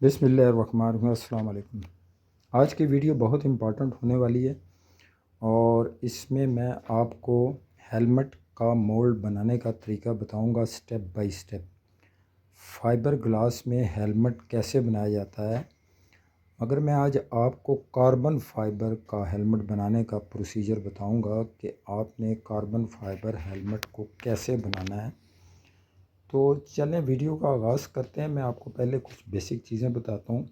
बिस्मिल्लाहिर्रहमानिर्रहीम। अस्सलाम वालेकुम। आज की वीडियो बहुत इम्पॉर्टेंट होने वाली है और इसमें मैं आपको हेलमेट का मोल्ड बनाने का तरीका बताऊंगा step by step. Fibre glass में हेलमेट कैसे बनाया जाता है। मगर मैं आज आपको कार्बन फाइबर का हेलमेट बनाने का प्रोसीजर बताऊंगा कि आपने कार्बन फाइबर हेलमेट को कैसे बनाना है। तो चलें वीडियो का आगाज़ करते हैं। मैं आपको पहले कुछ बेसिक चीज़ें बताता हूँ।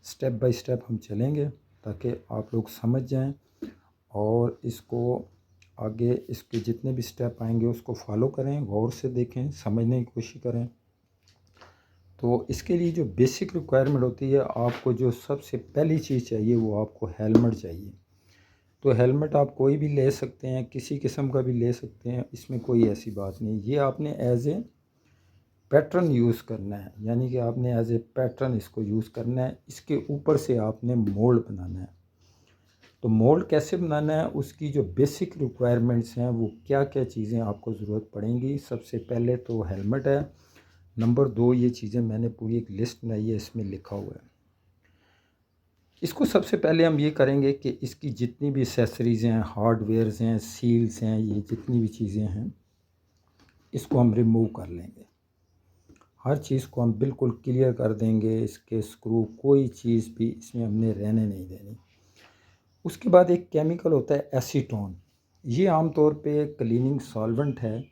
स्टेप बाय स्टेप हम चलेंगे ताकि आप लोग समझ जाएं और इसको आगे इसके जितने भी स्टेप आएंगे उसको फॉलो करें, गौर से देखें, समझने की कोशिश करें। तो इसके लिए जो बेसिक रिक्वायरमेंट होती है, आपको जो सबसे पहली चीज़ चाहिए वो आपको हेलमेट चाहिए। तो हेलमेट आप कोई भी ले सकते हैं, किसी किस्म का भी ले सकते हैं, इसमें कोई ऐसी बात नहीं। ये आपने एज ए पैटर्न यूज़ करना है, यानी कि आपने एज ए पैटर्न इसको यूज़ करना है। इसके ऊपर से आपने मोल्ड बनाना है। तो मोल्ड कैसे बनाना है, उसकी जो बेसिक रिक्वायरमेंट्स हैं वो क्या क्या चीज़ें आपको ज़रूरत पड़ेंगी। सबसे पहले तो हेलमेट है, नंबर 2 ये चीज़ें मैंने पूरी एक लिस्ट बनाई है, इसमें लिखा हुआ है। इसको सबसे पहले हम ये करेंगे कि इसकी जितनी भी एसेसरीज़ हैं, हार्डवेयर्स हैं, सील्स हैं, ये जितनी भी चीज़ें हैं इसको हम रिमूव कर लेंगे। हर चीज़ को हम बिल्कुल क्लियर कर देंगे। इसके स्क्रू कोई चीज़ भी इसमें हमने रहने नहीं देनी। उसके बाद एक केमिकल होता है एसीटोन। ये आमतौर पे क्लीनिंग सॉल्वेंट है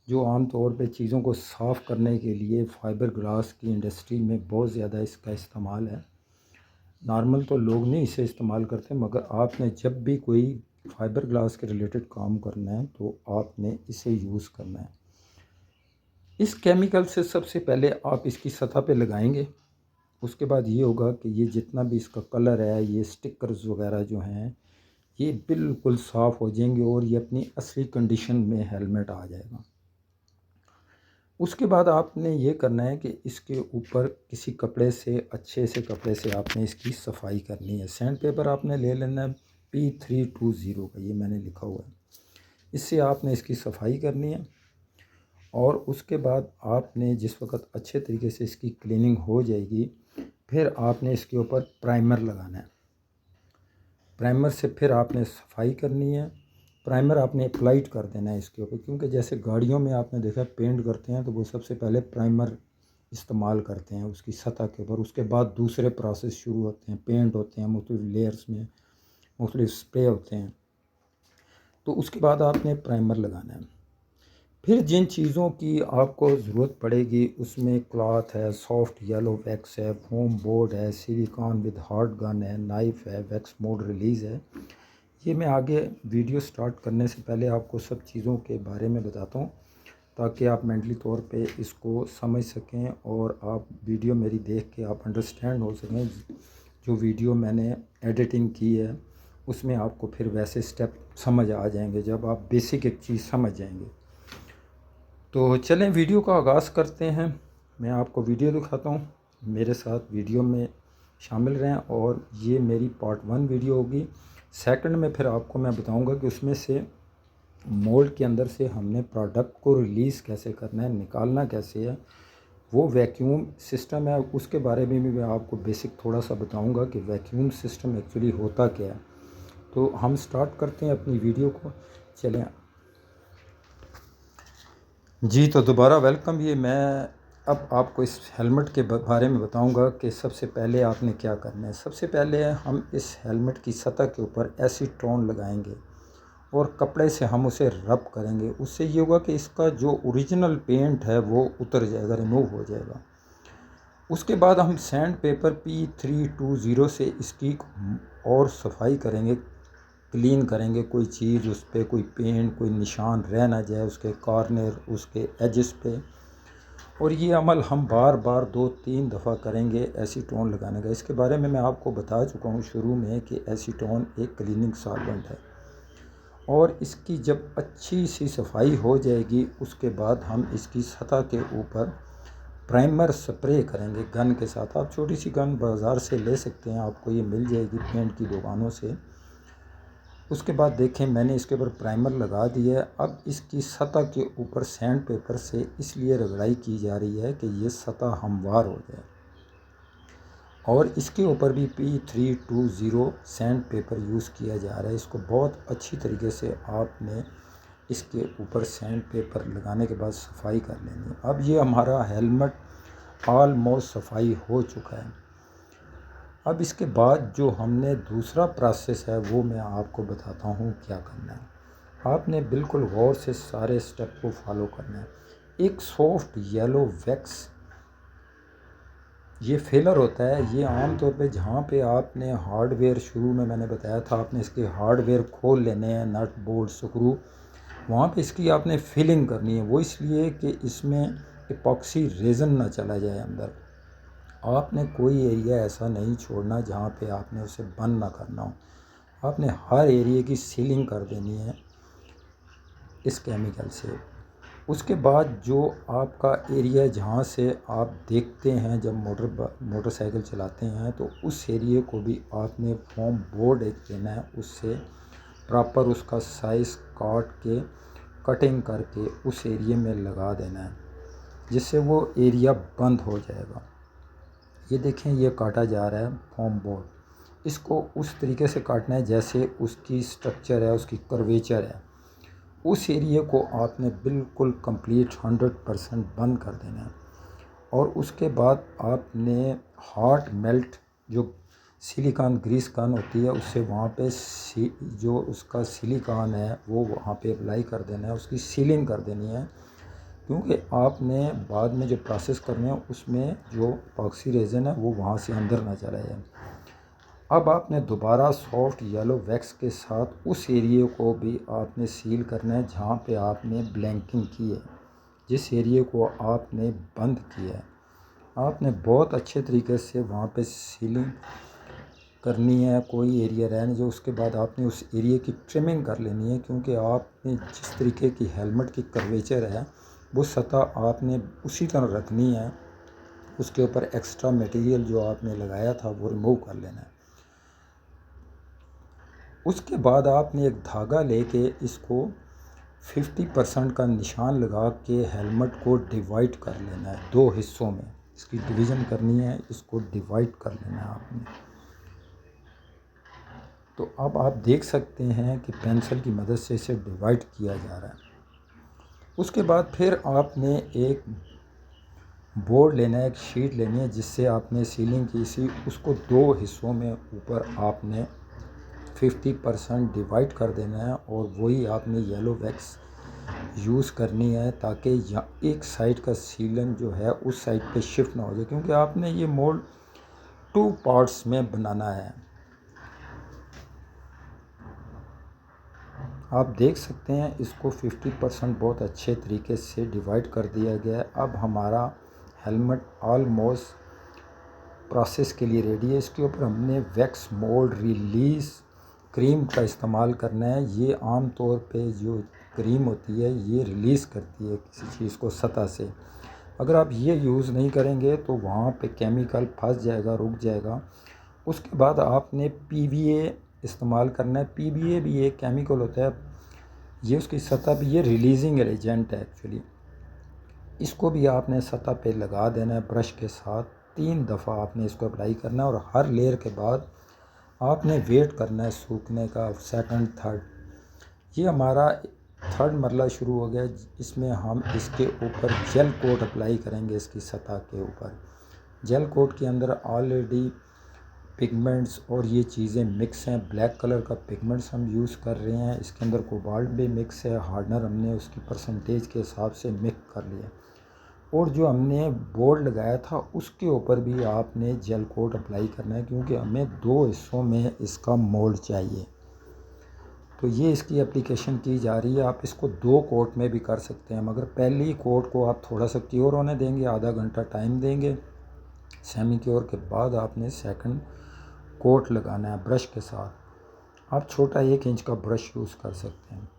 जो आमतौर पे चीज़ों को साफ़ करने के लिए फाइबर ग्लास की इंडस्ट्री में बहुत ज़्यादा इसका इस्तेमाल है। नॉर्मल तो लोग नहीं इसे इस्तेमाल करते, मगर आपने जब भी कोई फाइबर ग्लास के रिलेटेड काम करना है तो आपने इसे यूज़ करना है। इस केमिकल से सबसे पहले आप इसकी सतह पे लगाएंगे। उसके बाद ये होगा कि ये जितना भी इसका कलर है, ये स्टिकर्स वगैरह जो हैं, ये बिल्कुल साफ़ हो जाएंगे और ये अपनी असली कंडीशन में हेलमेट आ जाएगा। उसके बाद आपने ये करना है कि इसके ऊपर किसी कपड़े से, अच्छे से कपड़े से आपने इसकी सफाई करनी है। सैंड पेपर आपने ले लेना है P320 का, ये मैंने लिखा हुआ है। इससे आपने इसकी सफाई करनी है और उसके बाद आपने जिस वक्त अच्छे तरीके से इसकी क्लीनिंग हो जाएगी, फिर आपने इसके ऊपर प्राइमर लगाना है। प्राइमर से फिर आपने सफाई करनी है। प्राइमर आपने अप्लाइड कर देना है इसके ऊपर, क्योंकि जैसे गाड़ियों में आपने देखा पेंट करते हैं तो वो सबसे पहले प्राइमर इस्तेमाल करते हैं उसकी सतह के ऊपर। उसके बाद दूसरे प्रोसेस शुरू होते हैं, पेंट होते हैं मुख्तलिफ लेयर्स में, मुख्तलिफ स्प्रे होते हैं। तो उसके बाद आपने प्राइमर लगाना है। फिर जिन चीज़ों की आपको ज़रूरत पड़ेगी उसमें क्लॉथ है, सॉफ्ट येलो वैक्स है, फोम बोर्ड है, सिलिकॉन विद हार्ड गन है, नाइफ़ है, वैक्स मोड रिलीज़ है। ये मैं आगे वीडियो स्टार्ट करने से पहले आपको सब चीज़ों के बारे में बताता हूँ ताकि आप मेंटली तौर पे इसको समझ सकें और आप वीडियो मेरी देख के आप अंडरस्टैंड हो सकें। जो वीडियो मैंने एडिटिंग की है उसमें आपको फिर वैसे स्टेप समझ आ जाएंगे जब आप बेसिक एक चीज़ समझ जाएंगे। तो चलें वीडियो का आगाज़ करते हैं। मैं आपको वीडियो दिखाता हूँ, मेरे साथ वीडियो में शामिल रहें। और ये मेरी पार्ट 1 वीडियो होगी। सेकंड में फिर आपको मैं बताऊँगा कि उसमें से मोल्ड के अंदर से हमने प्रोडक्ट को रिलीज़ कैसे करना है, निकालना कैसे है, वो वैक्यूम सिस्टम है उसके बारे में भी मैं आपको बेसिक थोड़ा सा बताऊँगा कि वैक्यूम सिस्टम एक्चुअली होता क्या है। तो हम स्टार्ट करते हैं अपनी वीडियो को। चलें जी, तो दोबारा वेलकम। ये मैं अब आपको इस हेलमेट के बारे में बताऊंगा कि सबसे पहले आपने क्या करना है। सबसे पहले हम इस हेलमेट की सतह के ऊपर एसीटोन लगाएंगे और कपड़े से हम उसे रब करेंगे। उससे ये होगा कि इसका जो ओरिजिनल पेंट है वो उतर जाएगा, रिमूव हो जाएगा। उसके बाद हम सैंड पेपर P320 से इसकी और सफाई करेंगे, क्लीन करेंगे। कोई चीज़ उस पर, कोई पेंट, कोई निशान रह ना जाए उसके कॉर्नर, उसके एजेस पे। और ये अमल हम बार बार 2-3 दफ़ा करेंगे एसीटोन लगाने का। इसके बारे में मैं आपको बता चुका हूँ शुरू में कि एसीटोन एक क्लीनिंग सॉल्वेंट है। और इसकी जब अच्छी सी सफाई हो जाएगी उसके बाद हम इसकी सतह के ऊपर प्राइमर स्प्रे करेंगे गन के साथ। आप छोटी सी गन बाज़ार से ले सकते हैं, आपको ये मिल जाएगी पेंट की दुकानों से। उसके बाद देखें मैंने इसके ऊपर प्राइमर लगा दिया है। अब इसकी सतह के ऊपर सैंड पेपर से इसलिए रगड़ाई की जा रही है कि ये सतह हमवार हो जाए। और इसके ऊपर भी P320 सैंड पेपर यूज़ किया जा रहा है। इसको बहुत अच्छी तरीके से आपने इसके ऊपर सैंड पेपर लगाने के बाद सफाई कर लेनी है। अब ये हमारा हेलमेट ऑलमोस्ट सफाई हो चुका है। अब इसके बाद जो हमने दूसरा प्रोसेस है वो मैं आपको बताता हूँ क्या करना है। आपने बिल्कुल गौर से सारे स्टेप को फॉलो करना है। एक सॉफ्ट येलो वैक्स ये फेलर होता है। ये आम तौर पे जहाँ पे आपने हार्डवेयर, शुरू में मैंने बताया था आपने इसके हार्डवेयर खोल लेने हैं, नट बोल्ट स्क्रू, वहाँ पे इसकी आपने फिलिंग करनी है। वो इसलिए कि इसमें इपॉक्सी रेज़न ना चला जाए अंदर। आपने कोई एरिया ऐसा नहीं छोड़ना जहाँ पे आपने उसे बंद ना करना हो। आपने हर एरिया की सीलिंग कर देनी है इस केमिकल से। उसके बाद जो आपका एरिया जहाँ से आप देखते हैं जब मोटरसाइकिल चलाते हैं, तो उस एरिया को भी आपने फोम बोर्ड एक देना है, उससे प्रॉपर उसका साइज़ काट के कटिंग करके उस एरिया में लगा देना है, जिससे वो एरिया बंद हो जाएगा। ये देखें, ये काटा जा रहा है फोम बोर्ड। इसको उस तरीके से काटना है जैसे उसकी स्ट्रक्चर है, उसकी कर्वेचर है। उस एरिया को आपने बिल्कुल कंप्लीट 100% बंद कर देना है। और उसके बाद आपने हॉट मेल्ट जो सिलिकॉन ग्रीस गन होती है, उससे वहाँ पे जो उसका सिलिकॉन है वो वहाँ पे अप्लाई कर देना है, उसकी सीलिंग कर देनी है। क्योंकि आपने बाद में जो प्रोसेस करने हैं उसमें जो इपॉक्सी रेज़न है वो वहाँ से अंदर ना चला जाए। अब आपने दोबारा सॉफ्ट येलो वैक्स के साथ उस एरिया को भी आपने सील करना है जहाँ पे आपने ब्लैंकिंग की है, जिस एरिया को आपने बंद किया है। आपने बहुत अच्छे तरीके से वहाँ पे सीलिंग करनी है, कोई एरिया रहने जो। उसके बाद आपने उस एरिया की ट्रिमिंग कर लेनी है, क्योंकि आपने जिस तरीके की हेलमेट की कर्वेचर है वो सतह आपने उसी तरह रखनी है। उसके ऊपर एक्स्ट्रा मटेरियल जो आपने लगाया था वो रिमूव कर लेना है। उसके बाद आपने एक धागा लेके इसको 50% का निशान लगा के हेलमेट को डिवाइड कर लेना है, दो हिस्सों में इसकी डिवीज़न करनी है, इसको डिवाइड कर लेना है आपने। तो अब आप देख सकते हैं कि पेंसिल की मदद से इसे डिवाइड किया जा रहा है। उसके बाद फिर आपने एक बोर्ड लेना है, एक शीट लेनी है जिससे आपने सीलिंग की सी, उसको दो हिस्सों में ऊपर आपने 50% डिवाइड कर देना है। और वही आपने येलो वैक्स यूज़ करनी है ताकि एक साइड का सीलन जो है उस साइड पे शिफ्ट ना हो जाए, क्योंकि आपने ये मोल्ड 2 पार्ट्स में बनाना है। आप देख सकते हैं इसको 50% बहुत अच्छे तरीके से डिवाइड कर दिया गया है। अब हमारा हेलमेट ऑलमोस्ट प्रोसेस के लिए रेडी है। इसके ऊपर हमने वैक्स मोल्ड रिलीज़ क्रीम का इस्तेमाल करना है। ये आम तौर पे जो क्रीम होती है ये रिलीज़ करती है किसी चीज़ को सतह से। अगर आप ये यूज़ नहीं करेंगे तो वहाँ पे केमिकल फंस जाएगा, रुक जाएगा। उसके बाद आपने PVA इस्तेमाल करना है। PVA भी एक केमिकल होता है, ये उसकी सतह पे ये रिलीजिंग एजेंट है एक्चुअली। इसको भी आपने सतह पे लगा देना है ब्रश के साथ। 3 दफ़ा आपने इसको अप्लाई करना है और हर लेयर के बाद आपने वेट करना है सूखने का, सेकंड थर्ड। ये हमारा थर्ड मरला शुरू हो गया। इसमें हम इसके ऊपर जेल कोट अप्लाई करेंगे इसकी सतह के ऊपर। जेल कोट के अंदर ऑलरेडी पिगमेंट्स और ये चीज़ें मिक्स हैं। ब्लैक कलर का पिगमेंट्स हम यूज़ कर रहे हैं, इसके अंदर कोबाल्ट भी मिक्स है। हार्डनर हमने उसकी परसेंटेज के हिसाब से मिक्स कर लिया। और जो हमने बोर्ड लगाया था उसके ऊपर भी आपने जेल कोट अप्लाई करना है, क्योंकि हमें 2 हिस्सों में इसका मोल्ड चाहिए। तो ये इसकी एप्लीकेशन की जा रही है। आप इसको 2 कोट में भी कर सकते हैं, मगर पहली कोट को आप थोड़ा सा क्योर होने देंगे, आधा घंटा टाइम देंगे। सेमी क्योर के बाद आपने सेकंड कोट लगाना है ब्रश के साथ। आप छोटा 1 इंच का ब्रश यूज़ कर सकते हैं।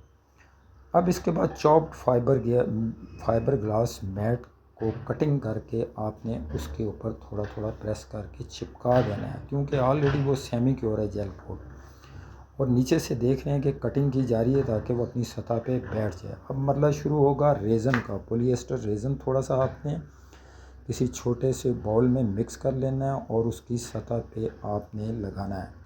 अब इसके बाद चॉप्ड फाइबर ग्लास मैट को कटिंग करके आपने उसके ऊपर थोड़ा थोड़ा प्रेस करके चिपका देना है, क्योंकि ऑलरेडी वो सेमी क्योर है जेल कोट। और नीचे से देख रहे हैं कि कटिंग की जा रही है ताकि वो अपनी सतह पे बैठ जाए। अब मतलब शुरू होगा रेज़न का, पॉलिएस्टर रेज़न थोड़ा सा आपने किसी छोटे से बाउल में मिक्स कर लेना है और उसकी सतह पे आपने लगाना है।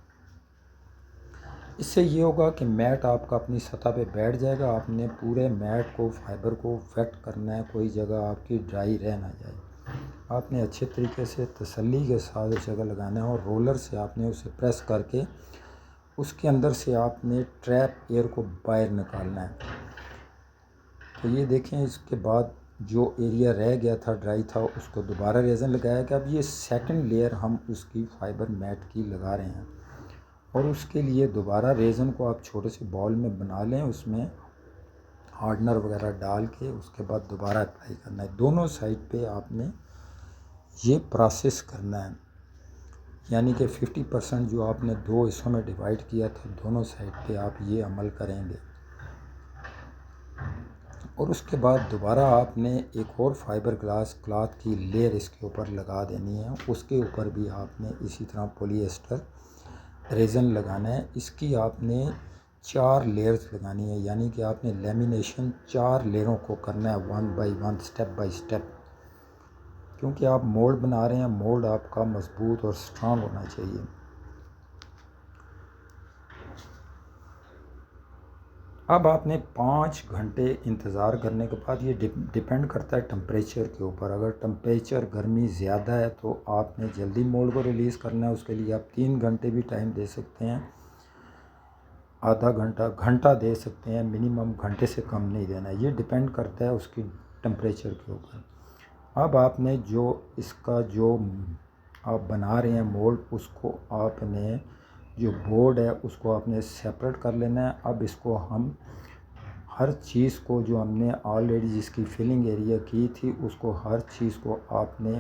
इससे ये होगा कि मैट आपका अपनी सतह पे बैठ जाएगा। आपने पूरे मैट को, फाइबर को वेट करना है, कोई जगह आपकी ड्राई रह ना जाए। आपने अच्छे तरीके से तसल्ली के साथ उस जगह लगाना है और रोलर से आपने उसे प्रेस करके उसके अंदर से आपने ट्रैप एयर को बाहर निकालना है। तो ये देखें, इसके बाद जो एरिया रह गया था, ड्राई था, उसको दोबारा रेज़न लगाया कि अब ये सेकंड लेयर हम उसकी फाइबर मैट की लगा रहे हैं। और उसके लिए दोबारा रेज़न को आप छोटे से बॉल में बना लें, उसमें हार्डनर वगैरह डाल के उसके बाद दोबारा अप्लाई करना है। दोनों साइड पे आपने ये प्रोसेस करना है, यानी कि 50% जो आपने दो हिस्सों में डिवाइड किया था, दोनों साइड पे आप ये अमल करेंगे। और उसके बाद दोबारा आपने एक और फाइबर ग्लास क्लॉथ की लेयर इसके ऊपर लगा देनी है। उसके ऊपर भी आपने इसी तरह पॉलीएस्टर रेज़न लगाना है। इसकी आपने 4 लेयर्स लगानी है, यानी कि आपने लेमिनेशन 4 लेयरों को करना है, 1 बाय 1, स्टेप बाय स्टेप। क्योंकि आप मोल्ड बना रहे हैं, मोल्ड आपका मजबूत और स्ट्रांग होना चाहिए। अब आपने 5 घंटे इंतज़ार करने के बाद, ये डिपेंड करता है टेम्परेचर के ऊपर। अगर टेम्परेचर गर्मी ज़्यादा है तो आपने जल्दी मोल्ड को रिलीज़ करना है। उसके लिए आप 3 घंटे भी टाइम दे सकते हैं, आधा घंटा, घंटा दे सकते हैं, मिनिमम घंटे से कम नहीं देना है। ये डिपेंड करता है उसकी टेम्परेचर के ऊपर। अब आपने जो इसका जो आप बना रहे हैं मोल्ड, उसको आपने जो बोर्ड है उसको आपने सेपरेट कर लेना है। अब इसको हम हर चीज़ को, जो हमने ऑलरेडी जिसकी फिलिंग एरिया की थी, उसको हर चीज़ को आपने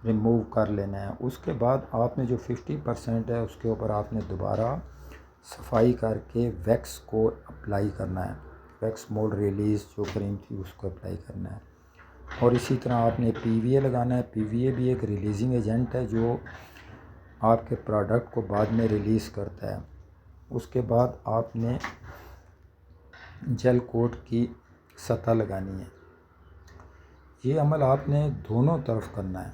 रिमूव कर लेना है। उसके बाद आपने जो 50% है उसके ऊपर आपने दोबारा सफाई करके वैक्स को अप्लाई करना है। वैक्स मोल्ड रिलीज़ जो क्रीम थी उसको अप्लाई करना है। और इसी तरह आपने पीवीए लगाना है। पीवीए भी एक रिलीजिंग एजेंट है जो आपके प्रोडक्ट को बाद में रिलीज़ करता है। उसके बाद आपने जेल कोट की सतह लगानी है। ये अमल आपने दोनों तरफ करना है।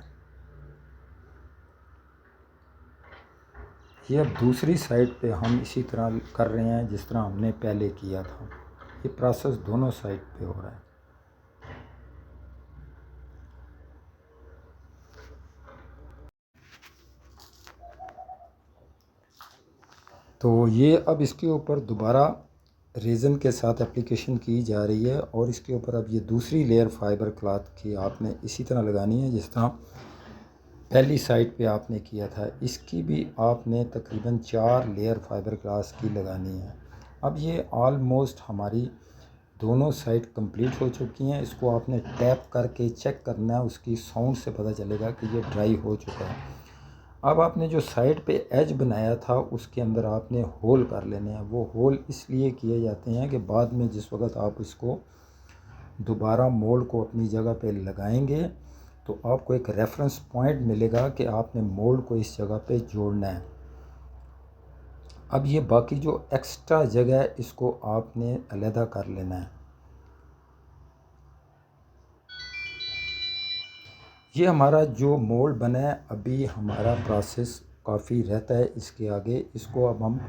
ये अब दूसरी साइड पे हम इसी तरह कर रहे हैं जिस तरह हमने पहले किया था। ये प्रोसेस दोनों साइड पे हो रहा है। तो ये अब इसके ऊपर दोबारा रेज़न के साथ एप्लीकेशन की जा रही है और इसके ऊपर अब ये दूसरी लेयर फाइबर क्लॉथ की आपने इसी तरह लगानी है जिस तरह पहली साइड पे आपने किया था। इसकी भी आपने तकरीबन 4 लेयर फाइबर ग्लास की लगानी है। अब ये ऑलमोस्ट हमारी दोनों साइड कंप्लीट हो चुकी हैं। इसको आपने टैप करके चेक करना है, उसकी साउंड से पता चलेगा कि ये ड्राई हो चुका है। अब आपने जो साइड पे एज बनाया था उसके अंदर आपने होल कर लेने हैं। वो होल इसलिए किए जाते हैं कि बाद में जिस वक्त आप इसको दोबारा मोल्ड को अपनी जगह पे लगाएंगे तो आपको एक रेफरेंस पॉइंट मिलेगा कि आपने मोल्ड को इस जगह पे जोड़ना है। अब ये बाकी जो एक्स्ट्रा जगह है इसको आपने अलहदा कर लेना है। ये हमारा जो मोल्ड बना है, अभी हमारा प्रोसेस काफ़ी रहता है इसके आगे। इसको अब हम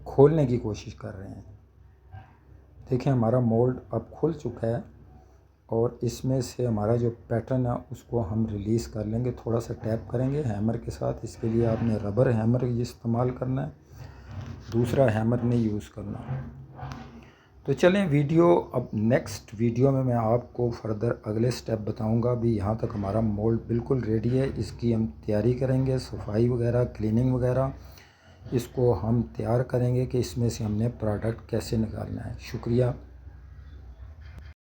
खोलने की कोशिश कर रहे हैं। देखें, हमारा मोल्ड अब खुल चुका है और इसमें से हमारा जो पैटर्न है उसको हम रिलीज़ कर लेंगे। थोड़ा सा टैप करेंगे हैमर के साथ। इसके लिए आपने रबर हैमर इस्तेमाल करना है, दूसरा हैमर नहीं यूज़ करना। तो चलें वीडियो, अब नेक्स्ट वीडियो में मैं आपको फर्दर अगले स्टेप बताऊंगा। अभी यहाँ तक हमारा मोल्ड बिल्कुल रेडी है। इसकी हम तैयारी करेंगे, सफाई वगैरह, क्लीनिंग वगैरह, इसको हम तैयार करेंगे कि इसमें से हमने प्रोडक्ट कैसे निकालना है। शुक्रिया।